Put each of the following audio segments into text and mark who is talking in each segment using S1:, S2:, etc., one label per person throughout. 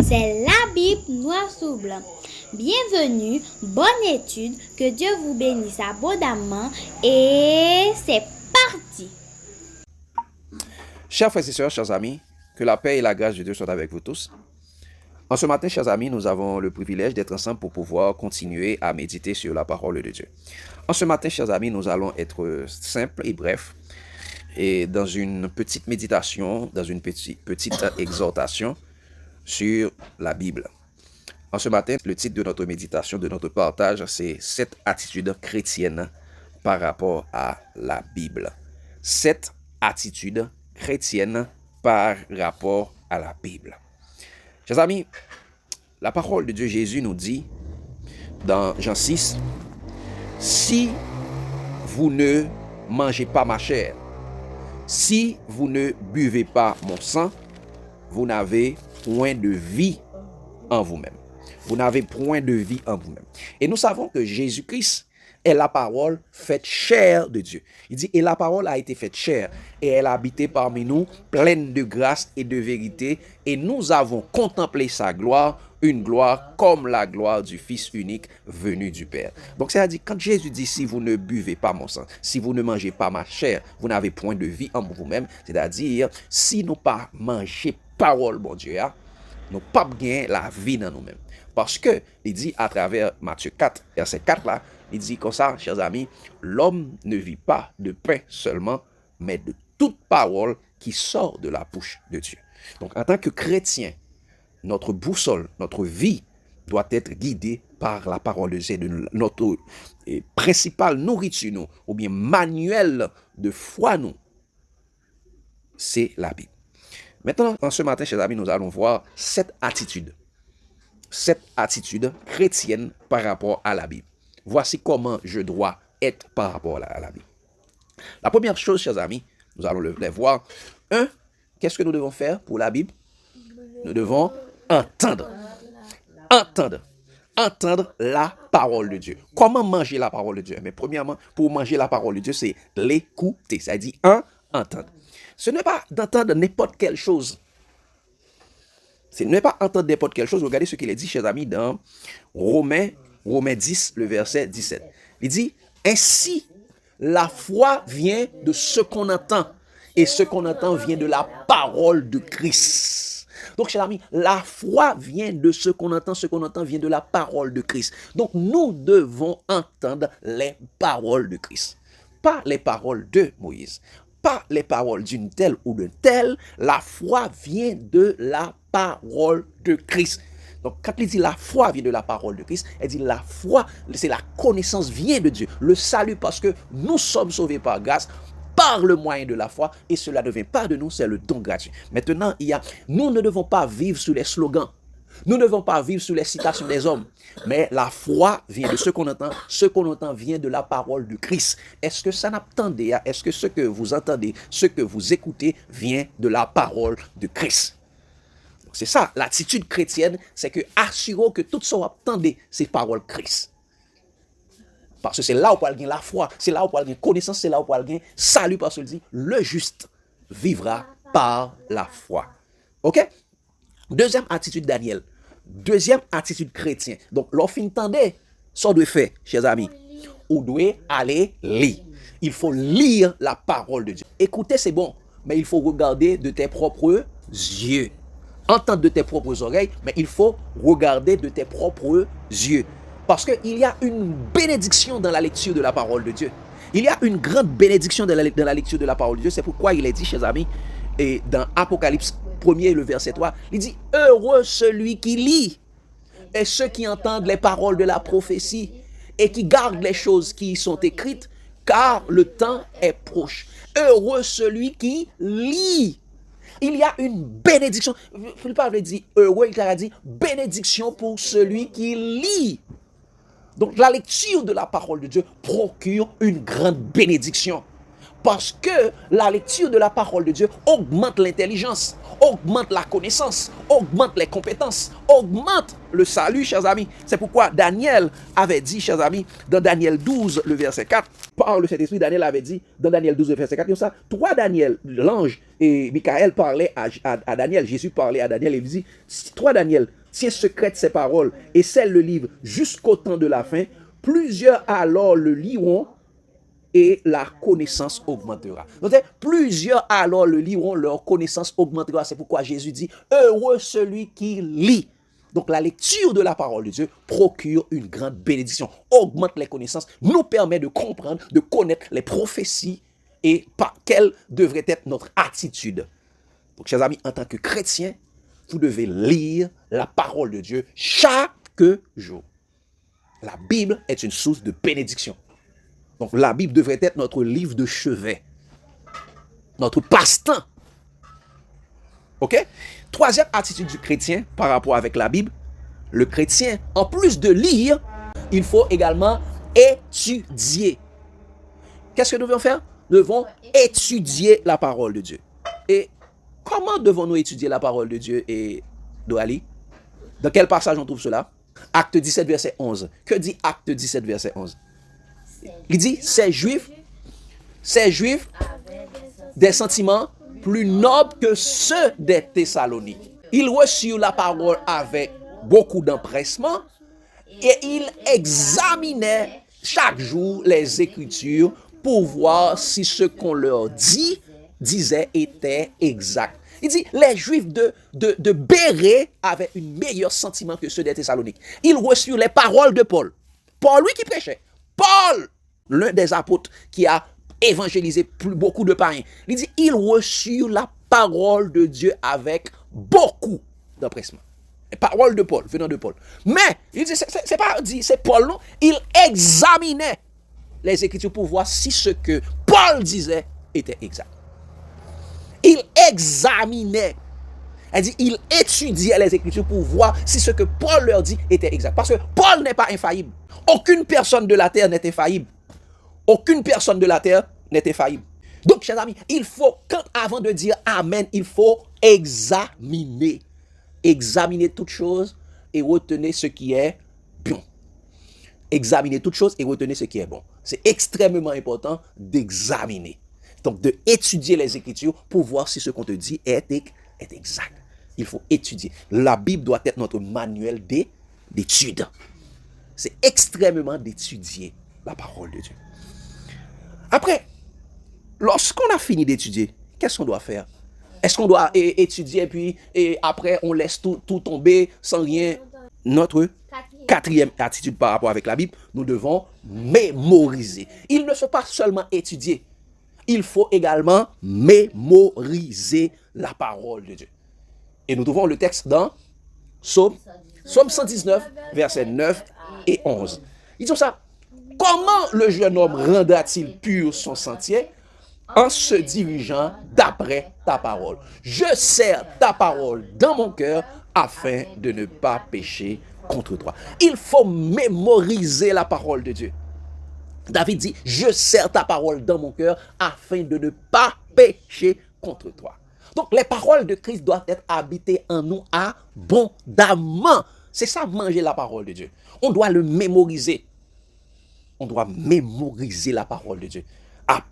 S1: C'est la Bible noir sur blanc. Bienvenue, bonne étude, que Dieu vous bénisse abondamment et c'est parti.
S2: Chers frères et sœurs, chers amis, que la paix et la grâce de Dieu soient avec vous tous. En ce matin, chers amis, nous avons le privilège d'être ensemble pour pouvoir continuer à méditer sur la parole de Dieu. En ce matin, chers amis, nous allons être simples et brefs et dans une petite méditation, dans une petite exhortation sur la Bible. En ce matin, le titre de notre méditation, de notre partage, c'est « 7 attitudes chrétiennes par rapport à la Bible ». 7 attitudes chrétiennes par rapport à la Bible. Chers amis, la parole de Dieu Jésus nous dit dans Jean 6, « Si vous ne mangez pas ma chair, si vous ne buvez pas mon sang, vous n'avez point de vie en vous-même. » Vous n'avez point de vie en vous-même. Et nous savons que Jésus-Christ est la parole faite chair de Dieu. Il dit, et la parole a été faite chair, et elle a habité parmi nous, pleine de grâce et de vérité, et nous avons contemplé sa gloire, une gloire comme la gloire du Fils unique venu du Père. Donc c'est-à-dire, quand Jésus dit, si vous ne buvez pas mon sang, si vous ne mangez pas ma chair, vous n'avez point de vie en vous-même, c'est-à-dire, si nous pas manger parole, bon Dieu, nous pas bien la vie dans nous-mêmes. Parce que, il dit à travers Matthieu 4, verset 4 là, il dit comme ça, chers amis, l'homme ne vit pas de pain seulement, mais de toute parole qui sort de la bouche de Dieu. Donc, en tant que chrétien, notre boussole, notre vie doit être guidée par la parole de Dieu. Notre principale nourriture, nous, ou bien manuel de foi, nous, c'est la Bible. Maintenant, en ce matin, chers amis, nous allons voir 7 attitudes chrétiennes par rapport à la Bible. Voici comment je dois être par rapport à la Bible. La première chose, chers amis, nous allons les voir. Qu'est-ce que nous devons faire pour la Bible? Nous devons entendre la parole de Dieu. Comment manger la parole de Dieu? Mais premièrement, pour manger la parole de Dieu, c'est l'écouter. Ça dit entendre. Ce n'est pas d'entendre n'importe quelle chose. Ce n'est pas entendre n'importe quelle chose. Regardez ce qu'il est dit, chers amis, dans Romains 10, le verset 17. Il dit, ainsi, la foi vient de ce qu'on entend. Et ce qu'on entend vient de la parole de Christ. Donc, chers amis, la foi vient de ce qu'on entend vient de la parole de Christ. Donc, nous devons entendre les paroles de Christ. Pas les paroles de Moïse. Pas les paroles d'une telle ou d'un tel. La foi vient de la parole de Christ. Donc, quand il dit la foi vient de la parole de Christ, elle dit la foi, c'est la connaissance vient de Dieu. Le salut, parce que nous sommes sauvés par grâce, par le moyen de la foi, et cela ne vient pas de nous, c'est le don gratuit. Maintenant, nous ne devons pas vivre sous les slogans. Nous ne devons pas vivre sous les citations des hommes. Mais la foi vient de ce qu'on entend. Ce qu'on entend vient de la parole de Christ. Est-ce que ça n'attendez? Est-ce que ce que vous entendez, ce que vous écoutez vient de la parole de Christ? C'est ça, l'attitude chrétienne, c'est que assurons que tout ce qu'on attendez, c'est parole Christ. Parce que c'est là où on parle de la foi, c'est là où on parle de connaissance, c'est là où on parle de salut, parce qu'il dit, le juste vivra par la foi. Ok? Deuxième attitude, Daniel. Deuxième attitude chrétien. Donc, lorsqu'on entendait, ça doit faire, chers amis. On doit aller lire. Il faut lire la parole de Dieu. Écouter, c'est bon, mais il faut regarder de tes propres yeux. Entendre de tes propres oreilles, mais il faut regarder de tes propres yeux. Parce qu'il y a une bénédiction dans la lecture de la parole de Dieu. Il y a une grande bénédiction dans la lecture de la parole de Dieu. C'est pourquoi il est dit, chers amis, et dans Apocalypse 1er, le verset 3, il dit, heureux celui qui lit et ceux qui entendent les paroles de la prophétie et qui gardent les choses qui y sont écrites, car le temps est proche. Heureux celui qui lit. Il y a une bénédiction. Philippe avait dit heureux, il a dit bénédiction pour celui qui lit. Donc la lecture de la parole de Dieu procure une grande bénédiction. Parce que la lecture de la parole de Dieu augmente l'intelligence, augmente la connaissance, augmente les compétences, augmente le salut, chers amis. C'est pourquoi Daniel avait dit, chers amis, dans Daniel 12, le verset 4, par le Saint-Esprit, Daniel avait dit, dans Daniel 12, le verset 4, ça, toi, Daniel, l'ange et Michael parlaient à Daniel, Jésus parlait à Daniel et lui dit, toi, Daniel, tiens secrète ces paroles et scelle le livre jusqu'au temps de la fin. Plusieurs alors le liront et la connaissance augmentera. Donc, plusieurs alors le liront, leur connaissance augmentera. C'est pourquoi Jésus dit, heureux celui qui lit. Donc, la lecture de la parole de Dieu procure une grande bénédiction, augmente les connaissances, nous permet de comprendre, de connaître les prophéties et par quelle devrait être notre attitude. Donc, chers amis, en tant que chrétien, vous devez lire la parole de Dieu chaque jour. La Bible est une source de bénédiction. Donc, la Bible devrait être notre livre de chevet, notre passe-temps. OK? Troisième attitude du chrétien par rapport avec la Bible, le chrétien, en plus de lire, il faut également étudier. Qu'est-ce que nous devons faire? Nous devons étudier la parole de Dieu. Et comment devons-nous étudier la parole de Dieu, et Doali? Dans quel passage on trouve cela? Acte 17, verset 11. Que dit Acte 17, verset 11? Il dit, ces juifs des sentiments plus nobles que ceux des Thessaloniques. Ils reçurent la parole avec beaucoup d'empressement et ils examinaient chaque jour les Écritures pour voir si ce qu'on leur disait était exact. Il dit, les Juifs de Bérée avaient un meilleur sentiment que ceux des Thessaloniques. Ils reçurent les paroles de Paul. Paul, lui qui prêchait. Paul, l'un des apôtres qui a évangélisé beaucoup de païens. Il dit, ils reçurent la parole de Dieu avec beaucoup d'empressement. Les paroles de Paul, venant de Paul. Mais, il dit, c'est pas dit, c'est Paul, non? Il examinait les Écritures pour voir si ce que Paul disait était exact. Il examinait. Elle dit, il étudiait les Écritures pour voir si ce que Paul leur dit était exact. Parce que Paul n'est pas infaillible. Aucune personne de la terre n'est infaillible. Aucune personne de la terre n'est infaillible. Donc, chers amis, il faut, avant de dire Amen, il faut examiner. Examiner toutes choses et retenir ce qui est bon. Examiner toutes choses et retenir ce qui est bon. C'est extrêmement important d'examiner. Donc, de étudier les Écritures pour voir si ce qu'on te dit est exact. Il faut étudier. La Bible doit être notre manuel d'étude. C'est extrêmement d'étudier la parole de Dieu. Après, lorsqu'on a fini d'étudier, qu'est-ce qu'on doit faire? Est-ce qu'on doit étudier et après on laisse tout tomber sans rien? Notre quatrième attitude par rapport avec la Bible, nous devons mémoriser. Il ne faut pas seulement étudier. Il faut également mémoriser la parole de Dieu. Et nous trouvons le texte dans Psaume 119, versets 9 et 11. Ils disent ça. Comment le jeune homme rendra-t-il pur son sentier? En se dirigeant d'après ta parole. Je serre ta parole dans mon cœur afin de ne pas pécher contre toi. Il faut mémoriser la parole de Dieu. David dit, je serre ta parole dans mon cœur afin de ne pas pécher contre toi. Donc les paroles de Christ doivent être habitées en nous abondamment. C'est ça, manger la parole de Dieu. On doit le mémoriser. On doit mémoriser la parole de Dieu. À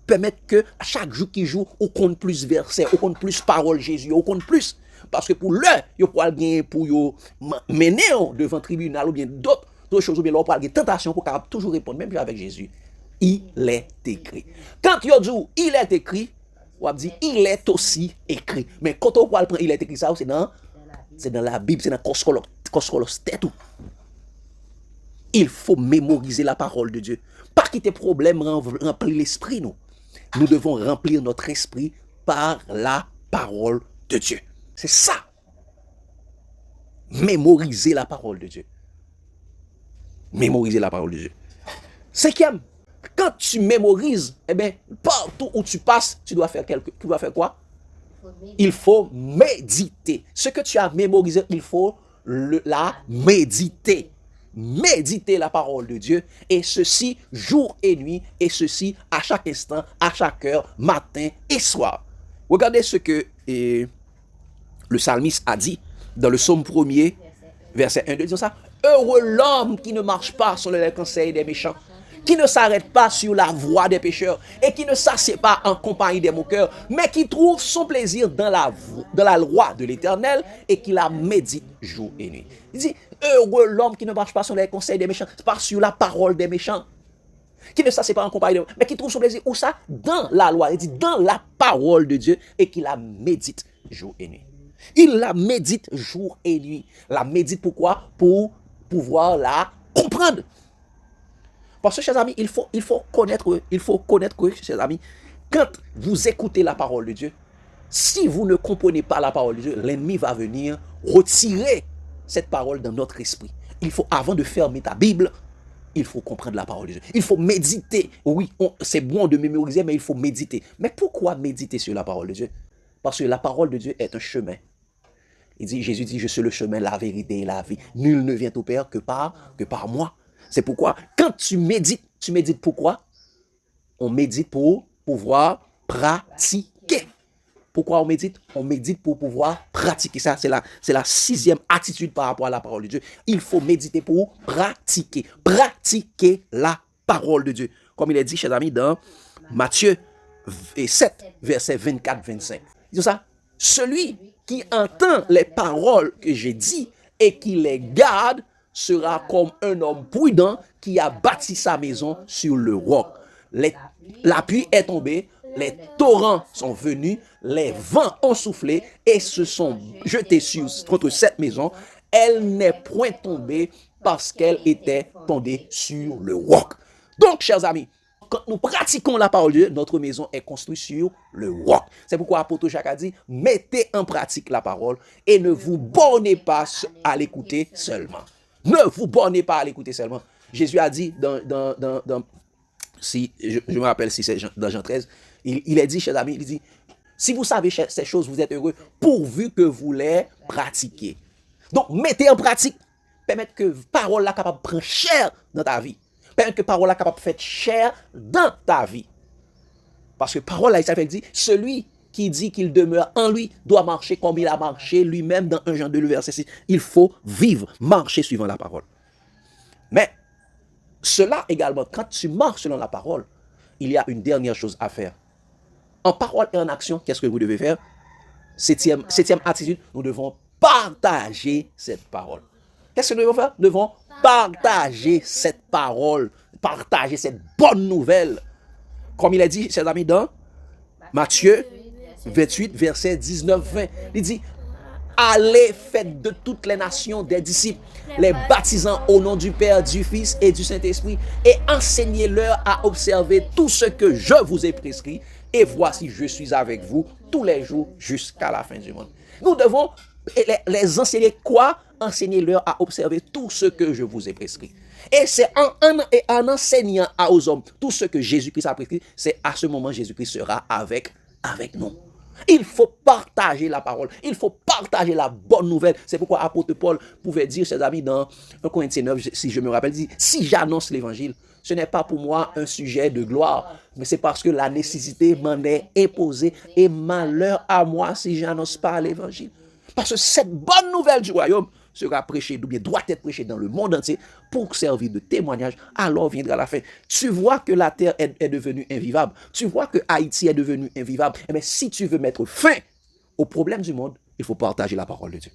S2: permettre que chaque jour qui joue, on compte plus versets, on compte plus paroles Jésus, on compte plus. Parce que pour l'heure, il faut bien pour mener devant tribunal ou bien d'autres choses, ou bien là, on peut avoir tentation pour toujours répondre, même avec Jésus. Il est écrit. Quand il dit il est écrit, on dit il est aussi écrit. Mais quand on parle il est écrit, ça, c'est dans la Bible, c'est dans Coscolos tout. Il faut mémoriser la parole de Dieu. Pas quitter problème, remplir l'esprit, nous. Nous devons remplir notre esprit par la parole de Dieu. C'est ça. Mémoriser la parole de Dieu. Mémoriser la parole de Dieu. Cinquième, quand tu mémorises, eh bien, partout où tu passes, tu dois faire quoi? Il faut méditer. Ce que tu as mémorisé, il faut la méditer. méditer la parole de Dieu, et ceci jour et nuit, et ceci à chaque instant, à chaque heure, matin et soir. Regardez ce que le psalmiste a dit dans le psaume 1er, verset 1, 2, disons ça. Heureux l'homme qui ne marche pas sur les conseils des méchants, qui ne s'arrête pas sur la voie des pécheurs et qui ne s'assied pas en compagnie des moqueurs, mais qui trouve son plaisir dans la loi de l'Éternel et qui la médite jour et nuit. Il dit, heureux l'homme qui ne marche pas sur les conseils des méchants, pas sur la parole des méchants, qui ne s'assied pas en compagnie des moqueurs, mais qui trouve son plaisir, où ça? Dans la loi, il dit, dans la parole de Dieu et qui la médite jour et nuit. Il la médite jour et nuit. La médite pourquoi? Pour pouvoir la comprendre. Parce que, chers amis, il faut connaître, chers amis, quand vous écoutez la parole de Dieu, si vous ne comprenez pas la parole de Dieu, l'ennemi va venir retirer cette parole dans notre esprit. Il faut, avant de fermer ta Bible, il faut comprendre la parole de Dieu. Il faut méditer. Oui, c'est bon de mémoriser, mais il faut méditer. Mais pourquoi méditer sur la parole de Dieu? Parce que la parole de Dieu est un chemin. Jésus dit, je suis le chemin, la vérité et la vie. Nul ne vient au Père que par moi. C'est pourquoi, quand tu médites pourquoi? On médite pour pouvoir pratiquer. Pourquoi on médite? On médite pour pouvoir pratiquer. Ça, c'est la 6e attitude par rapport à la parole de Dieu. Il faut méditer pour pratiquer. Pratiquer la parole de Dieu. Comme il est dit, chers amis, dans Matthieu 7, verset 24-25. Disons ça. Celui qui entend les paroles que j'ai dit et qui les garde sera comme un homme prudent qui a bâti sa maison sur le roc. La pluie est tombée, les torrents sont venus, les vents ont soufflé et se sont jetés contre cette maison. Elle n'est point tombée parce qu'elle était fondée sur le roc. Donc, chers amis, quand nous pratiquons la parole de Dieu, notre maison est construite sur le roc. C'est pourquoi l'apôtre Jacques a dit, mettez en pratique la parole et ne vous bornez pas à l'écouter seulement. Ne vous bornez pas à l'écouter seulement. Jésus a dit, si je me rappelle si c'est dans Jean 13, il est dit, chers amis, il dit, si vous savez ces choses, vous êtes heureux, pourvu que vous les pratiquiez. Donc, mettez en pratique, permettre que parole là capable de prendre chair dans ta vie. Permettre que parole là capable de faire chair dans ta vie. Parce que parole là, il s'appelle dit, celui qui dit qu'il demeure en lui doit marcher comme il a marché lui-même dans 1 Jean 2, verset 6. Il faut vivre, marcher suivant la parole. Mais cela également, quand tu marches selon la parole, il y a une dernière chose à faire. En parole et en action, qu'est-ce que vous devez faire? Septième attitude, nous devons partager cette parole. Qu'est-ce que nous devons faire? Nous devons partager cette parole, partager cette bonne nouvelle. Comme il a dit, chers amis, dans Matthieu 28, verset 19-20, il dit, allez, faites de toutes les nations des disciples, les baptisant au nom du Père, du Fils et du Saint-Esprit, et enseignez-leur à observer tout ce que je vous ai prescrit, et voici, je suis avec vous tous les jours jusqu'à la fin du monde. Nous devons les enseigner quoi? Enseignez-leur à observer tout ce que je vous ai prescrit. Et c'est en enseignant aux hommes tout ce que Jésus-Christ a prescrit, c'est à ce moment Jésus-Christ sera avec nous. Il faut partager la parole. Il faut partager la bonne nouvelle. C'est pourquoi l'apôtre Paul pouvait dire, ses amis, dans 1 Corinthiens 9, si je me rappelle, dit, si j'annonce l'évangile, ce n'est pas pour moi un sujet de gloire, mais c'est parce que la nécessité m'en est imposée et malheur à moi si j'annonce pas l'évangile. Parce que cette bonne nouvelle du royaume sera prêchée, ou bien doit être prêchée dans le monde entier pour servir de témoignage, alors viendra la fin. Tu vois que la terre est devenue invivable. Tu vois que Haïti est devenue invivable. Eh bien, si tu veux mettre fin au problème du monde, il faut partager la parole de Dieu.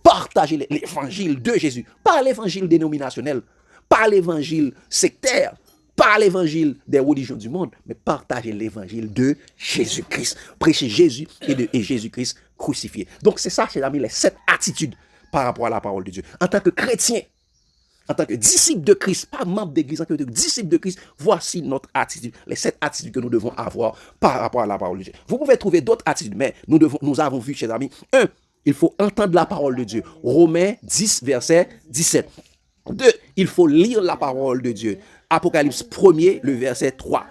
S2: Partager l'évangile de Jésus. Pas l'évangile dénominationnel, pas l'évangile sectaire, pas l'évangile des religions du monde, mais partager l'évangile de Jésus-Christ. Prêcher Jésus et Jésus-Christ crucifié. Donc c'est ça, chers amis, les 7 attitudes par rapport à la parole de Dieu. En tant que chrétien, en tant que disciple de Christ, pas membre d'église, en tant que disciple de Christ, voici notre attitude, les 7 attitudes que nous devons avoir par rapport à la parole de Dieu. Vous pouvez trouver d'autres attitudes, mais nous avons vu, chers amis, 1, il faut entendre la parole de Dieu. Romains 10, verset 17. 2, il faut lire la parole de Dieu. Apocalypse 1er, le verset 3.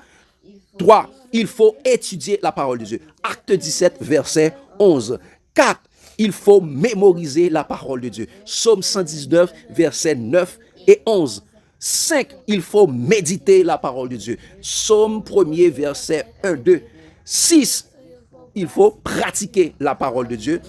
S2: 3, il faut étudier la parole de Dieu. Acte 17, verset 11. 4, il faut mémoriser la parole de Dieu. Psaume 119, verset 9 et 11. 5. Il faut méditer la parole de Dieu. Psaume 1er, verset 1, 2. 6. Il faut pratiquer la parole de Dieu.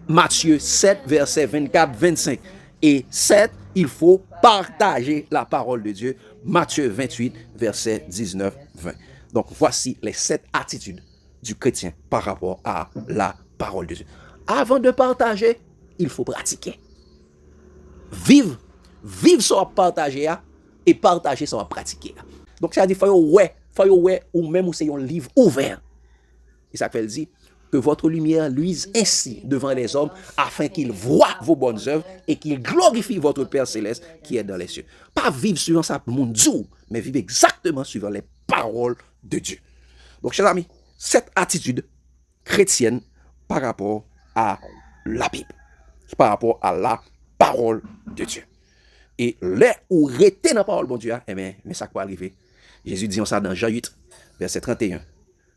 S2: Matthieu 7, verset 24, 25. Et 7. Il faut partager la parole de Dieu. Matthieu 28, verset 19, 20. Donc, voici les 7 attitudes du chrétien par rapport à la parole de Dieu. Avant de partager, il faut pratiquer. Vivre sans partager et partager sans pratiquer. Donc, ça dit, il faut ou même c'est un livre ouvert. Et ça fait dit que votre lumière luise ainsi devant les hommes afin qu'ils voient vos bonnes œuvres et qu'ils glorifient votre Père céleste qui est dans les cieux. Pas vivre suivant ça mon Dieu, mais vivre exactement suivant les paroles de Dieu. Donc, chers amis, cette attitude chrétienne par rapport à la Bible, par rapport à la parole de Dieu. Et là où rester dans la parole de Dieu, mais ça peut arriver. Jésus dit ça dans Jean 8, verset 31.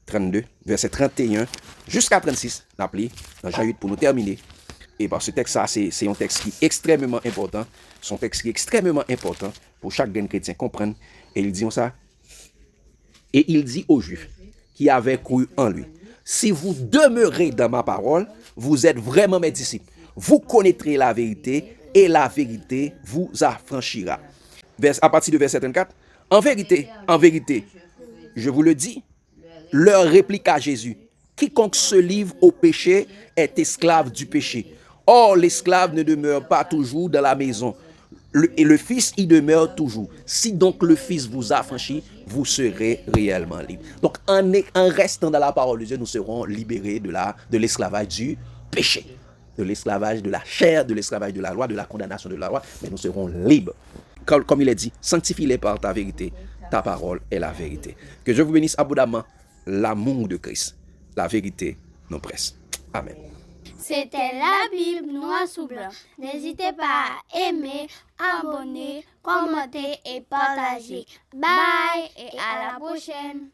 S2: 32, verset 31 jusqu'à 36, l'appli dans Jean 8 pour nous terminer. Et par ce texte, c'est un texte qui est extrêmement important. C'est un texte qui est extrêmement important pour chaque chrétien comprendre. Et il dit ça. Et il dit aux Juifs qui avaient cru en lui, si vous demeurez dans ma parole, vous êtes vraiment mes disciples. Vous connaîtrez la vérité et la vérité vous affranchira. À partir de verset 34, en vérité, je vous le dis, leur répliqua Jésus, quiconque se livre au péché est esclave du péché. Or, l'esclave ne demeure pas toujours dans la maison, et le Fils y demeure toujours. Si donc le Fils vous affranchit, vous serez réellement libre. Donc, en restant dans la parole de Dieu, nous serons libérés de l'esclavage du péché, de l'esclavage de la chair, de l'esclavage de la loi, de la condamnation de la loi, mais nous serons libres. Comme il est dit, sanctifie-les par ta vérité, ta parole est la vérité. Que Dieu vous bénisse abondamment. L'amour de Christ, la vérité nous presse. Amen.
S1: C'était la Bible noir sous blanc. N'hésitez pas à aimer, abonner, commenter et partager. Bye et à la prochaine.